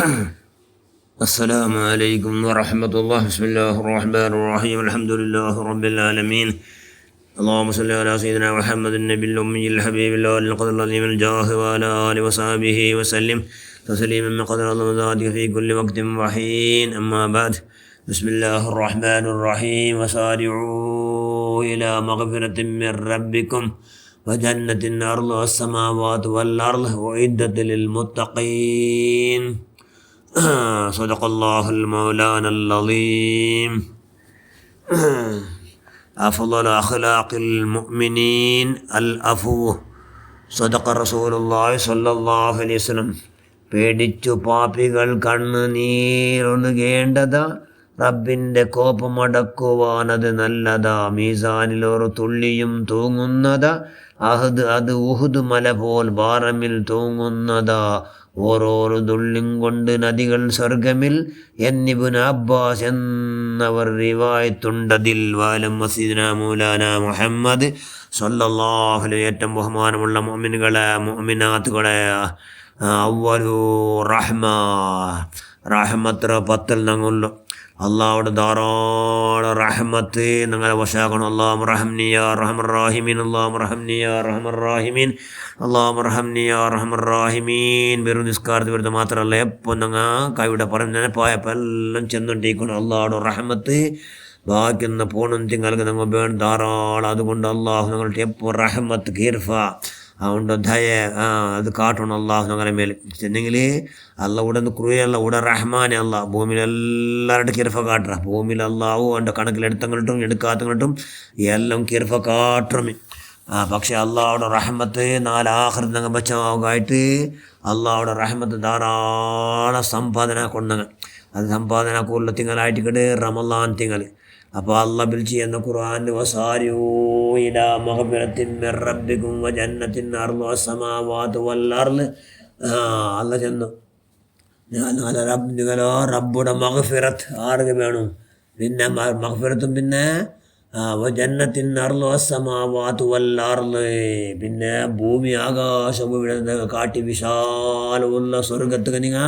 السلام عليكم ورحمة الله. بسم الله الرحمن الرحيم. الحمد لله رب العالمين. اللهم صل على سيدنا محمد النبي الأمي الحبيب الله القدر العظيم الجاه وعلى آله وصحبه وسلم تسليما من قدر الله ذاتك في كل وقت وحين. أما بعد، بسم الله الرحمن الرحيم. وسارعوا إلى مغفرة من ربكم وجنة أرضها السماوات والأرض أعدت للمتقين. صدق الله المولانا العظيم. أفضل أخلاق المؤمنين العفو. صدق رسول الله صلى الله عليه وسلم. പേടിച്ചു പാപികൾ കണ്ണുനീരൊഴുകേണ്ടതാ, റബ്ബിൻ്റെ കോപമടക്കുവാനത് നല്ലതാ. മീസാനിലൊരു തുള്ളിയും തൂങ്ങുന്നതാ, അത് ഉഹുദ് മല പോൽ ഭാരമിൽ തൂങ്ങുന്നതാ. ഓരോരോ തുള്ളിയും കൊണ്ട് നദികൾ സ്വർഗമിൽ എന്നിബ്നു അബ്ബാസ് എന്നവർ റിവായത്തുണ്ടതിൽ. വാലം മസീദിന മൗലാന മുഹമ്മദ് സ്വല്ലല്ലാഹു അലൈഹി. ഏറ്റവും ബഹുമാനമുള്ള മുഅ്മിനുകളെ മുഅ്മിനാത്തുകളെ, അവ്വലു റഹ്മത്ത് പത്തിൽ ഞങ്ങളുള്ളൂ. അള്ളാഹുടെ ധാരാളം റഹ്മത്ത് ഞങ്ങളെ വശാക്കണം. അല്ലാഹുമ്മ റഹ്മനി യാ അർഹമർ റഹീമീൻ. അല്ലാഹുമ്മ റഹ്മനി യാ അർഹമർ റഹീമീൻ. അല്ലാഹുമ്മ റഹ്മനി യാ അർഹമർ റഹീമീൻ. വെറും നിസ്കാരത്തിൽ വരുന്നത് മാത്രമല്ല, എപ്പോൾ ഞങ്ങൾ കൈവിടെ പറഞ്ഞ് നെനപ്പായപ്പോൾ എല്ലാം ചെന്നുകൊണ്ടിരിക്കണം. അള്ളാഹുടെ റഹ്മത്ത് ബാക്കിയൊന്ന് പോണം തിങ്ങൾക്ക് ഞങ്ങൾ വേണം ധാരാളം. അതുകൊണ്ട് അള്ളാഹു ഞങ്ങളുടെ എപ്പോൾ റഹ്മത്ത് കീർഫ അതുകൊണ്ട് ദയ അത് കാട്ടണം അള്ളാഹു ഞങ്ങളെ മേൽ. ചെന്നെങ്കിൽ അല്ല ഇവിടെ നിന്ന് ക്രൂയല്ല, ഇവിടെ റഹ്മാനെ അല്ല. ഭൂമിയിൽ എല്ലാവരുടെ കിർഫ കാട്ടറ. ഭൂമിയിൽ അള്ളാഹു അവൻ്റെ കണക്കിലെടുത്തങ്ങോട്ടും എടുക്കാത്തങ്ങോട്ടും എല്ലാം കിർഫ കാട്ടണം. പക്ഷേ അള്ളാഹുടെ റഹ്മത്ത് നാലാഹൃത് ഞങ്ങൾ ബച്ചാവുകയായിട്ട് അള്ളാഹുടെ റഹ്മത്ത് ധാരാളം സമ്പാദന കൊണ്ടങ്ങ്. അത് സമ്പാദന കൂടുതൽ തിങ്കളായിട്ട് കിട്ട് റമളാൻ തിങ്കൾ. അപ്പോൾ അള്ളാഹ് വിളിച്ച് എന്ന ഖുർആനിൽ വസാരിഊ ഇലാ മഗ്ഫിറത്തിൻ മിർ റബ്ബിക്കും വജന്നത്തിൻ അർളുഹാ അസ്സമാവാതു വൽ അർള്. അള്ളാഹ് ചെന്നു നിങ്ങളോ റബ്ബുടെ മഗ്ഫിറത്ത് ആർക്ക് വേണം? പിന്നെ മഗ്ഫിറത്തും പിന്നെ വജന്നത്തിൻ അർളുഹാ അസ്സമാവാതു വൽ അർള്. പിന്നെ ഭൂമി ആകാശഭൂമിയുടെ കാട്ടി വിശാലമുള്ള സ്വർഗത്തുക്ക് നിങ്ങൾ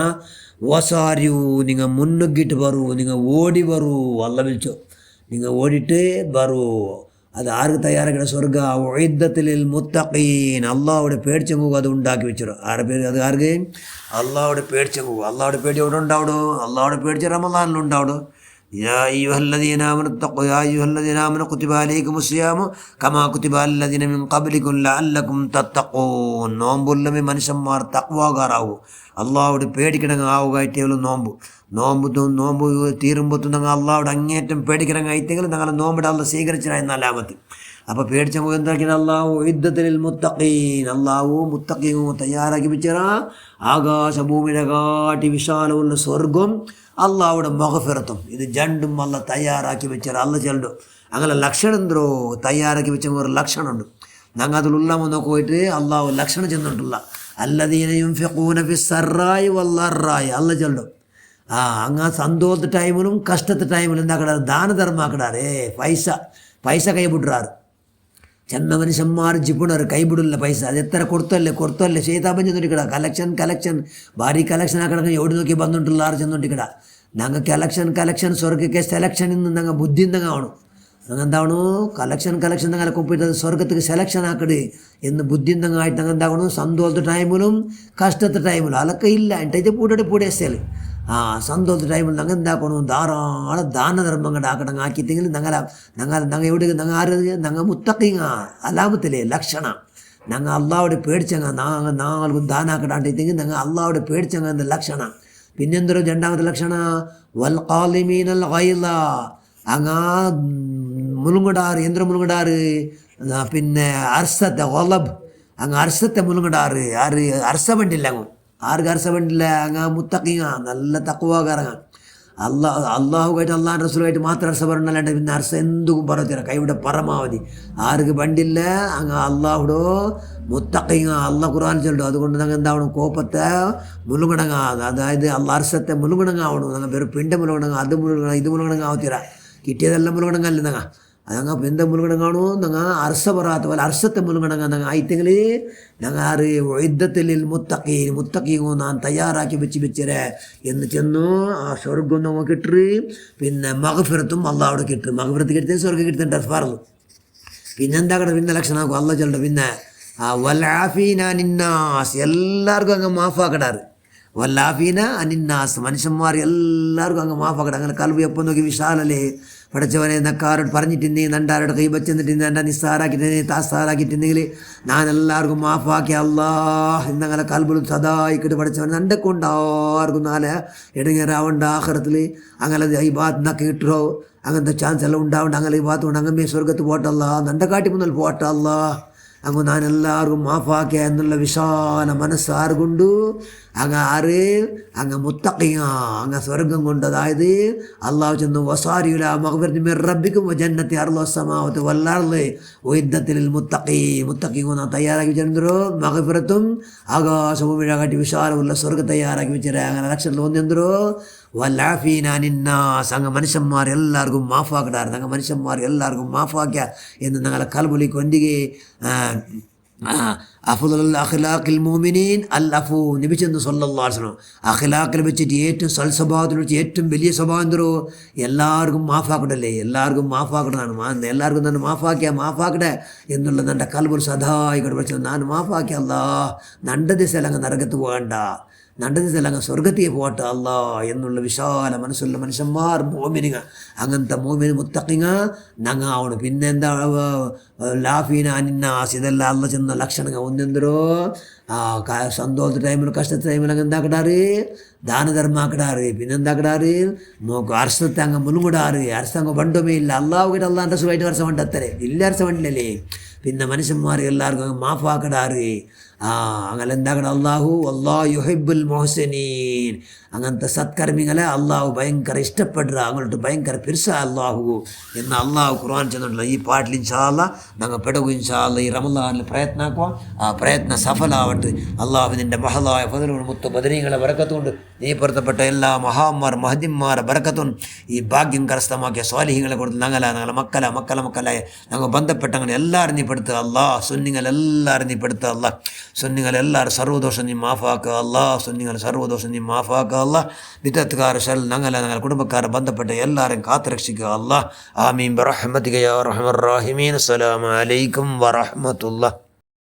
വസാരിയൂ, നിങ്ങൾ മുന്നുകിട്ട് വരൂ, നിങ്ങൾ ഓടി വരൂ. അള്ളാഹ് വിളിച്ചു, നിങ്ങൾ ഓടിയിട്ട് വരൂ. അത് ആർക്ക് തയ്യാറാക്കിയ സ്വർഗ ഉഇദ്ദത്തിൽ മുത്തഖീൻ. അള്ളാഹുടെ പേടിച്ച മുഖം അത് ഉണ്ടാക്കി വെച്ചിടും. ആരുടെ പേര്? അത് ആർക്ക്? അള്ളാഹുടെ പേടിച്ച മുഖം. അള്ളാഹുടെ പേടി എവിടെ ഉണ്ടാവിടോ? അള്ളാഹുടെ പേടിച്ച റമളാനിലുണ്ടാവിടോ. യാ അയ്യുഹല്ലദീന ആമനൂ കുതിബ അലൈക്കുമുസ് സിയാമു കമാ കുതിബ അല്ലദീന മിൻ ഖബ്ലിക്കും ലഅല്ലക്കും തത്തഖൂൻ. നോമ്പുള്ളമേ മനുഷ്യന്മാർ തഖ്വാകാരാവൂ, അള്ളാഹുടെ പേടിക്കിടങ്ങ് ആവുകയായിട്ടേലും നോമ്പ് തീരുമ്പോഴത്തും ഞങ്ങൾ അള്ളാഹുടെ അങ്ങേറ്റം പേടിക്കിടങ്ങായിട്ടെങ്കിൽ ഞങ്ങളെ നോമ്പിടെ അള്ള സ്വീകരിച്ചായി നാലാമത്തെ. അപ്പോൾ പേടിച്ച മുഖം എന്താക്കിയത്? അള്ളാഹു ഉഇദ്ദത്തിൽ മുത്തഖീൻ. അള്ളാഹു മുത്തഖീൻ തയ്യാറാക്കി വെച്ചാ ആകാശഭൂമിയുടെ കാട്ടി വിശാലമുള്ള സ്വർഗം അള്ളാഹുടെ മഗ്ഫിറത്തും. ഇത് രണ്ടും അല്ല തയ്യാറാക്കി വെച്ചാൽ അല്ല ചെല്ലു. അങ്ങനെ ലക്ഷണം എന്തോ തയ്യാറാക്കി വെച്ച ഒരു ലക്ഷണമുണ്ട്. ഞങ്ങൾ അതിലുള്ളമ നോക്കിയിട്ട് അള്ളാഹു ലക്ഷണം ചെന്നിട്ടില്ല. അല്ലദീന യുൻഫിഖൂന ഫിസ്സറായി വല്ലറായി. അല്ല ചെല്ലു. അങ്ങ് സന്തോഷത്തെ ടൈമിലും കഷ്ടത്തെ ടൈമിലും എന്താക്കടാറ്? ദാനധർമാക്കടാറ്. പൈസ കൈവിടുறாரு. ചെന്ന മനുഷ്യന്മാർ ജിപ്പുണർ കൈവിടില്ല പൈസ. അത് എത്ര കൊടുത്തല്ലേ ചെയ്താ ചെന്നോട്ടിക്കട. കലക്ഷൻ ഭാരി കലക്ഷൻ ആക്കട. എവിടെ നോക്കി വന്നിട്ടുള്ള ആറ് ചെന്നോട്ടിക്കട. ഞങ്ങൾ കലക്ഷൻ സ്വർഗಕ್ಕೆ സെലക്ഷൻ ഇന്ന് ഞങ്ങൾ ബുദ്ധി എന്തെങ്കിലും ഞങ്ങൾ എന്താവണു? കലക്ഷൻ ഞങ്ങളെ കൊപ്പിട്ട് സ്വർഗത്തേക്ക് സെലക്ഷൻ ആക്കട് എന്ന് ബുദ്ധി എന്തെങ്കിലായിട്ട് ഞങ്ങൾ എന്താവണു? സന്തോഷത്തെ ടൈമിലും കഷ്ടത്തെ ടൈമിലും അതൊക്കെ ഇല്ല എൻ്റെ പൂടേസേല് സന്തോഷത്തെ ടൈമിൽ ഞങ്ങൾ എന്താക്കണം? ധാരാളം ദാനധർമ്മങ്ങളുടെ ആക്കടങ്ങ് ആക്കിയിട്ടെങ്കിൽ ഞങ്ങൾ എവിടെ ഞങ്ങൾ മുത്തഖീങ്ങ അലാമത്തിലെ ലക്ഷണ. ഞങ്ങൾ അള്ളാഹുടെ പേടിച്ചങ്ങ നാളും ദാനാക്കടാണ്ടിട്ടെങ്കിൽ ഞങ്ങൾ അള്ളാഹുടെ പേടിച്ചങ്ങ എന്ന ലക്ഷണ. പിന്നെന്തോ രണ്ടാമത്തെ ലക്ഷണ വൽ ഖാലിമീനൽ ഗൈള. അങ്ങ് മുളുങ്ങിടാറ്. എന്തൊരു മുളുങ്ങിടാറ്? പിന്നെ അർസത്തെ ഒലബ്. അങ്ങ് അർസത്തെ മുളുങ്ങിടാറ്. ആറ് അർസ വേണ്ടില്ല. ആർക്ക് അർസ വേണ്ടില്ല? അങ്ങ് മുത്തഖീങ്ങ നല്ല തഖ്വാകാരങ്ങ. അള്ളാഹുമായിട്ട് അള്ളാഹ് റസൂലുമായിട്ട് മാത്രം അർസ പറഞ്ഞല്ലാണ്ട് പിന്നെ അർസ എന്തും പറയത്തില്ല. കൈവിടെ പരമാവധി ആർക്ക് വണ്ടില്ല. അങ്ങ് അള്ളാഹുടോ മുത്തഖീങ്ങ. അള്ളാഹ് ഖുർആൻ ചൊല്ലും. അതുകൊണ്ട് ഞങ്ങൾ എന്താവണം? കോപ്പത്തെ മുളുങ്ങണങ്ങ. അതായത് അർസത്തെ മുളുങ്ങണങ്ങാവണം. ഞങ്ങൾ വേറെ പിണ്ട മുളുങ്ങണങ്ങ, അത് മുളുങ്ങണ, ഇത് മുളുങ്ങണങ്ങ ആവത്തില്ല. കിട്ടിയതെല്ലാം മുളുങ്ങണങ്ങല്ല. ഞങ്ങൾ അതങ്ങ എന്ത മുലുങ്ങണം കാണൂ ഞങ്ങൾ അർസ പറയാത്ത പോലെ അർസത്തെ മുലുങ്ങണങ്ങ ഞങ്ങൾ ആയിട്ടെങ്കിൽ ഞങ്ങൾ ആറ് യുദ്ധത്തിൽ മുത്തക്കീങ്ങോ ഞാൻ തയ്യാറാക്കി വെച്ചിരേ എന്ന് ചെന്നു ആ സ്വർഗം ഞങ്ങൾ കിട്ടു പിന്നെ മഗ്ഫിറത്തും അള്ളാഹുടെ കിട്ടും മഗ്ഫിറത്ത് കിട്ടിയ സ്വർഗം കിട്ടുന്നുണ്ട് പറഞ്ഞു പിന്നെന്താ കട പിന്നെ ലക്ഷണമാക്കും അള്ള ചൊല്ലുണ്ട് പിന്നെ വല്ലാഫീന അനിന്നാസ് എല്ലാവർക്കും അങ്ങ് മാഫാക്കടാറ് വല്ലാഫീന അനിന്നാസ് മനുഷ്യന്മാർ എല്ലാവർക്കും അങ്ങ് മാഫാക്കട അങ്ങനെ കൽബ് എപ്പം നോക്കി വിശാലല്ലേ പഠിച്ചവനെ നക്കാരോട് പറഞ്ഞിട്ടുണ്ടെങ്കിൽ നണ്ടാരോട് കൈ വച്ചെന്നിട്ട് എൻ്റെ നിസ്സാറാക്കിയിട്ടുണ്ടെങ്കിൽ താസ്സാറാക്കിയിട്ടുണ്ടെങ്കിൽ ഞാൻ എല്ലാവർക്കും മാഫാക്കി അള്ളാഹ് എന്നങ്ങനെ കൽബിലും സദായിക്കിട്ട് പഠിച്ചവൻ എൻ്റെ കൊണ്ടാർക്കും നാല് ഇടങ്ങേറാവണ്ട ആഹ്റത്തിൽ അങ്ങനെ ഈ ഭാഗത്ത് നിന്നൊക്കെ കിട്ടോ അങ്ങനത്തെ ചാൻസ് എല്ലാം ഉണ്ടാവണ്ട അങ്ങനെ ഈ ഭാഗത്ത് കൊണ്ട് അങ്ങമ്മേ സ്വർഗത്ത് പോട്ടല്ല നൻ്റെ കാട്ടി മുന്നൽ പോട്ടല്ല അങ്ങ് ഞാൻ എല്ലാവർക്കും മാഫാക്കിയ എന്നുള്ള വിശാല മനസ്സാറുകൊണ്ടു അങ്ങ് മുത്തഖിയ അങ്ങ് സ്വർഗം കൊണ്ട് അതായത് അള്ളാഹു ചെന്നു വസാരിയുല മഗ്ഫിറത്തും മിർ റബ്ബിക്കും വജന്നത്തി അർളു അസ്സമാവാതു വൽ അർള് ഉഇദ്ദത്തിൽ മുത്തഖീൻ തയ്യാറാക്കി വെച്ചിരുന്നോ മഗ്ഫിറത്തും ആകാശഭൂമിയുടെ കാട്ടി വിശാലമുള്ള സ്വർഗം തയ്യാറാക്കി വെച്ചിട്ട് അങ്ങനെ ലക്ഷത്തിൽ ഒന്നെന്തോ വല്ലാഫീന അനിന്നാസ് അങ്ങ് മനുഷ്യന്മാർ എല്ലാവർക്കും മാഫാക്കിടാറ് അങ്ങ് മനുഷ്യന്മാർ എല്ലാവർക്കും മാഫാക്കിയ എന്ന് ഞങ്ങളെ കൽബുലി കൊണ്ടിಗೆ അഫ്ളലുൽ അഖ്ലാഖിൽ മുഅ്മിനീൻ അൽ അഫു നബി സല്ലല്ലാഹു അലൈഹി വസല്ലം അഖ്ലാഖിൽ വെച്ചിട്ട് ഏറ്റവും സൽസ്വഭാവത്തിൽ വെച്ച് ഏറ്റവും വലിയ സ്വഭാവം എന്തോ എല്ലാവർക്കും മാഫാക്കടല്ലേ എല്ലാവർക്കും മാഫാക്കടാണ് എല്ലാവർക്കും തന്നെ മാഫാക്കടേ എന്നുള്ള എൻ്റെ കൽബുൽ സദായിക്കോട്ടെ പഠിച്ചത് ഞാൻ മാഫാക്കിയ അല്ലാ നണ്ട ദിശയിൽ അങ്ങ് നരകത്ത് പോകണ്ട നണ്ട ദിശയിൽ അങ്ങ് സ്വർഗത്തിൽ പോട്ടെ അല്ലാ എന്നുള്ള വിശാല മനസ്സുള്ള മനുഷ്യന്മാർ മോമിനിങ്ങ അങ്ങനത്തെ മോമിന് മുത്തക്കിങ്ങ ഞങ്ങ ആവണം പിന്നെ എന്താ ലാഫീന അനിന്നാസ് ഇതെല്ലാം അല്ല ചെന്ന ലക്ഷണങ്ങൾ ഒന്നെന്തരോ സന്തോഷ ടൈമിൽ കഷ്ടത്തെ ടൈമിൽ അങ്ങ് എന്താക്കിടാറ് ദാനധർമാക്കിടാറ് പിന്നെ എന്താക്കിടാറ് നോക്കും അർശത്തെ അങ്ങ് മുലുങ്ങിടാറ് അർശങ്ങ് വണ്ടുമേ ഇല്ല അള്ളാഹുകിട്ട് അള്ളാൻ്റെ സുഖമായിട്ട് വർഷം വണ്ടത്തരെ ഇല്ല അർശം വണ്ടില്ലല്ലേ പിന്നെ മനുഷ്യന്മാർ എല്ലാവർക്കും അങ്ങ് മാഫാക്കിടാറ് അങ്ങനെ എന്താക്കട അള്ളാഹു യുഹിബ്ബുൽ മുഹ്സിനീൻ അങ്ങനത്തെ സത്കർമ്മികളെ അള്ളാഹു ഭയങ്കര ഇഷ്ടപ്പെടുക അങ്ങോട്ട് ഭയങ്കര പിർസ അള്ളാഹു എന്ന് അള്ളാഹു ഖുർആൻ ചെന്നിട്ടുള്ള ഈ പാട്ടിൽ ഇൻഷാ അല്ലാ ഞങ്ങൾ പെടകു ഇൻഷാ അല്ലാ ഈ റമളാനിൽ പ്രയത്നാക്കുക ആ പ്രയത്നം സഫലാവട്ടെ അള്ളാഹുവിൻ്റെ മഹലായ ഫദലുൽ മുത്ത് ബദരീങ്ങളെ ബറക്കത്തുകൊണ്ട് നീ പൊരുത്തപ്പെട്ട എല്ലാ മഹാന്മാർ മഹദിന്മാരെ ബറക്കത്തും ഈ ഭാഗ്യം കരസ്ഥമാക്കിയ സ്വാലിഹികളെ കൊടുത്ത് ഞങ്ങളെ മക്കളെ ഞങ്ങൾ ബന്ധപ്പെട്ട അങ്ങനെ എല്ലാവരും നീ പെടുത്തുക അള്ളാഹ് സുന്നിങ്ങളെല്ലാവരും നീ പെടുത്തുക അള്ളാഹ് സുന്നിങ്ങളെല്ലാവരും സർവ്വദോഷം നീ മാഫാക്കുക അള്ളാഹ് സുന്നിങ്ങൾ സർവ്വദോഷം നീ മാഫാക്കുക അള്ളാഹ് വിദഗ്ധക്കാർ ഞങ്ങളെ കുടുംബക്കാരെ ബന്ധപ്പെട്ട എല്ലാവരും കാത്തുരക്ഷിക്കുക അള്ളാഹ് ആമീൻ ബിറഹ്മതിക യാ അർഹമർ റഹീമീൻ അസ്സലാമു അലൈക്കും വറഹ്മത്തുള്ളാഹി